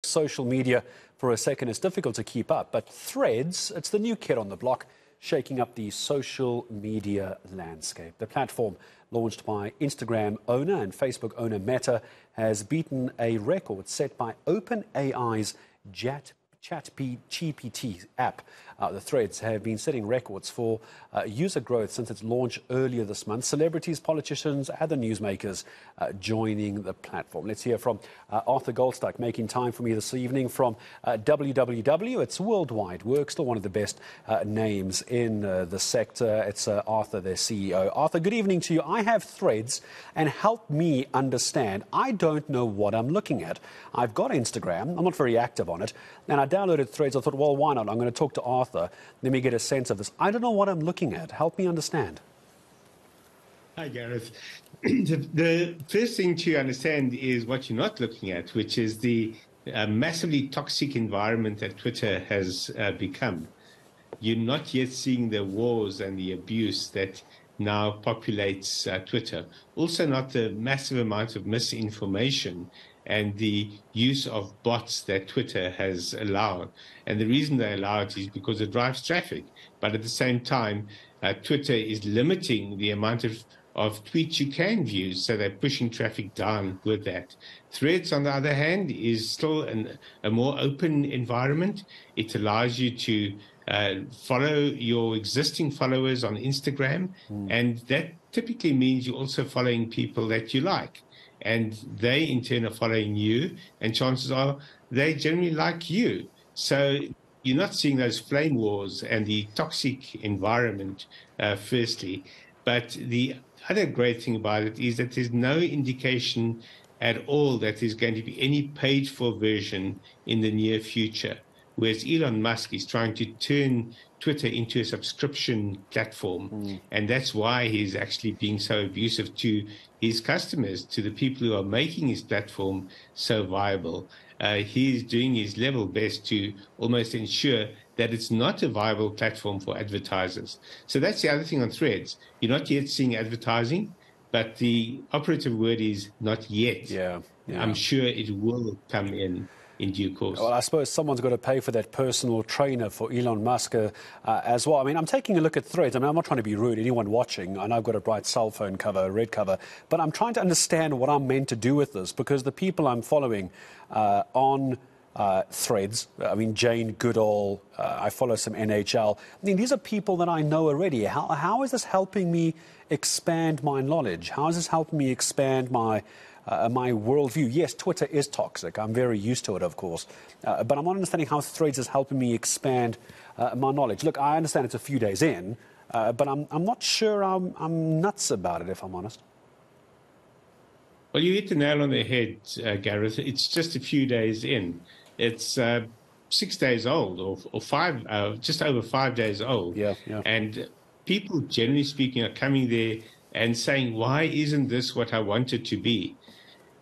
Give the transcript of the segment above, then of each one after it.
Social media for a second is difficult to keep up, but Threads, it's the new kid on the block, shaking up the social media landscape. The platform, launched by Instagram owner and Facebook owner Meta, has beaten a record set by OpenAI's ChatGPT app. The Threads have been setting records for user growth since its launch earlier this month. Celebrities, politicians, other newsmakers joining the platform. Let's hear from Arthur Goldstuck, making time for me this evening from WWW. It's worldwide work, still one of the best names in the sector. It's Arthur, their CEO. Arthur, good evening to you. I have Threads, and help me understand. I don't know what I'm looking at. I've got Instagram. I'm not very active on it. And I downloaded Threads. I thought, well, why not? I'm going to talk to Arthur. Let me get a sense of this. I don't know what I'm looking at. Help me understand. Hi, Gareth. The first thing to understand is what you're not looking at, which is the massively toxic environment that Twitter has become. You're not yet seeing the wars and the abuse that now populates Twitter. Also not the massive amount of misinformation and the use of bots that Twitter has allowed. And the reason they allow it is because it drives traffic. But at the same time, Twitter is limiting the amount of tweets you can view, so they're pushing traffic down with that. Threads, on the other hand, is still a more open environment. It allows you to follow your existing followers on Instagram, and that typically means you're also following people that you like. And they, in turn, are following you, and chances are they generally like you. So you're not seeing those flame wars and the toxic environment, firstly. But the other great thing about it is that there's no indication at all that there's going to be any paid-for version in the near future, whereas Elon Musk is trying to turn Twitter into a subscription platform. And that's why he's actually being so abusive to his customers, to the people who are making his platform so viable. He's doing his level best to almost ensure that it's not a viable platform for advertisers. So that's the other thing on Threads. You're not yet seeing advertising, but the operative word is not yet. Yeah. I'm sure it will come in due course. Well, I suppose someone's got to pay for that personal trainer for Elon Musk as well. I mean, I'm taking a look at Threads. I mean, I'm not trying to be rude. Anyone watching, I know I've got a bright cell phone cover, a red cover, but I'm trying to understand what I'm meant to do with this, because the people I'm following on Threads, I mean, Jane Goodall, I follow some NHL. I mean, these are people that I know already. How is this helping me expand my knowledge? How is this helping me expand my worldview? Yes, Twitter is toxic. I'm very used to it, of course. But I'm not understanding how Threads is helping me expand my knowledge. Look, I understand it's a few days in, but I'm not sure I'm nuts about it, if I'm honest. Well, you hit the nail on the head, Gareth. It's just a few days in. It's 6 days old, or just over 5 days old. Yeah. And people, generally speaking, are coming there and saying, why isn't this what I want it to be?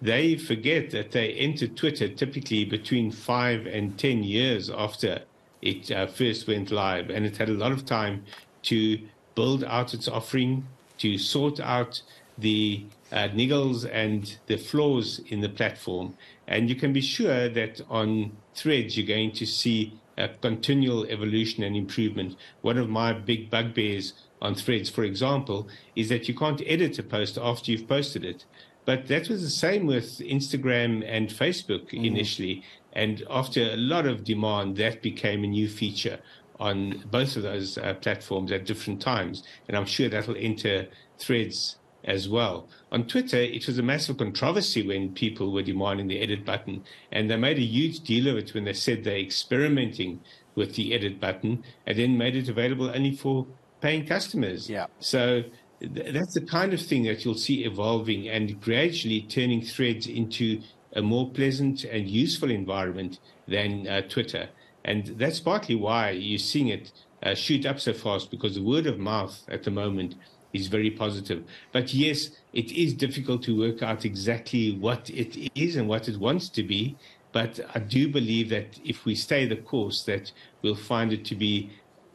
They forget that they entered Twitter typically between 5 and 10 years after it first went live. And it had a lot of time to build out its offering, to sort out the niggles and the flaws in the platform. And you can be sure that on Threads, you're going to see a continual evolution and improvement. One of my big bugbears on Threads, for example, is that you can't edit a post after you've posted it. But that was the same with Instagram and Facebook initially. And after a lot of demand, that became a new feature on both of those platforms at different times. And I'm sure that'll enter Threads as well. On Twitter, it was a massive controversy when people were demanding the edit button. And they made a huge deal of it when they said they're experimenting with the edit button, and then made it available only for paying customers. Yeah. So that's the kind of thing that you'll see evolving and gradually turning Threads into a more pleasant and useful environment than Twitter. And that's partly why you're seeing it shoot up so fast, because the word of mouth at the moment is very positive. But yes, it is difficult to work out exactly what it is and what it wants to be. But I do believe that if we stay the course, that we'll find it to be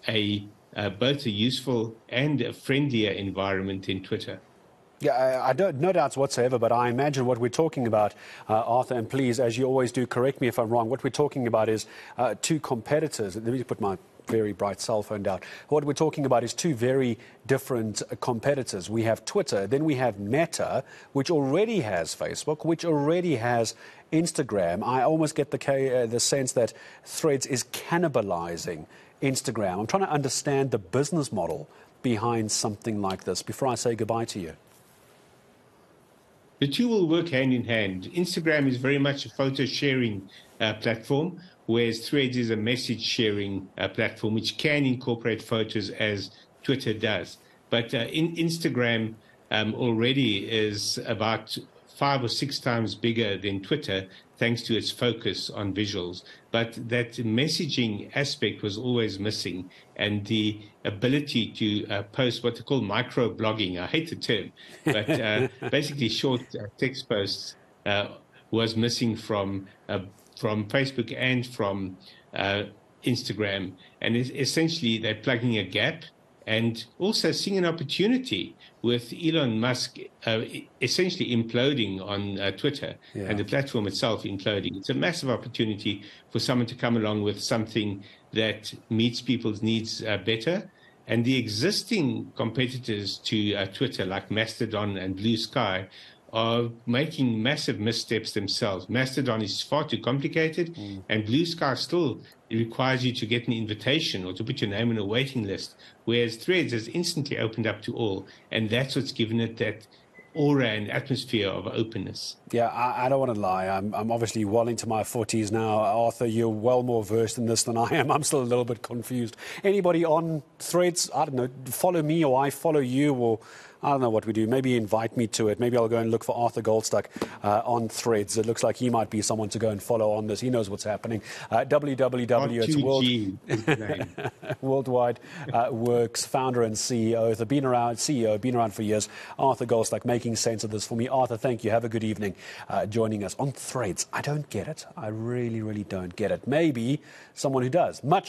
both a useful and a friendlier environment in Twitter. Yeah, I don't, no doubts whatsoever, but I imagine what we're talking about, Arthur, and please, as you always do, correct me if I'm wrong, what we're talking about is two competitors. Let me put my very bright cell phone down. What we're talking about is two very different competitors. We have Twitter, then we have Meta, which already has Facebook, which already has Instagram. I almost get the sense that Threads is cannibalizing Instagram. I'm trying to understand the business model behind something like this before I say goodbye to you. The two will work hand in hand. Instagram is very much a photo sharing platform, whereas Threads is a message sharing platform, which can incorporate photos as Twitter does. But Instagram already is about 5 or 6 times bigger than Twitter, thanks to its focus on visuals. But that messaging aspect was always missing, and the ability to post what they call micro-blogging, I hate the term, but basically short text posts was missing from Facebook and from Instagram. And essentially, they're plugging a gap and also seeing an opportunity with Elon Musk essentially imploding on Twitter and the platform itself imploding. It's a massive opportunity for someone to come along with something that meets people's needs better. And the existing competitors to Twitter, like Mastodon and Blue Sky, are making massive missteps themselves. Mastodon is far too complicated, and Blue Sky still requires you to get an invitation or to put your name on a waiting list, whereas Threads has instantly opened up to all, and that's what's given it that aura and atmosphere of openness. Yeah, I don't want to lie. I'm obviously well into my 40s now. Arthur, you're well more versed in this than I am. I'm still a little bit confused. Anybody on Threads, I don't know, follow me or I follow you, or I don't know what we do. Maybe invite me to it. Maybe I'll go and look for Arthur Goldstuck on Threads. It looks like he might be someone to go and follow on this. He knows what's happening. www. It's Worldwide Works, founder and CEO. Been around for years. Arthur Goldstuck making sense of this for me. Arthur, thank you. Have a good evening joining us on Threads. I don't get it. I really, really don't get it. Maybe someone who does. Much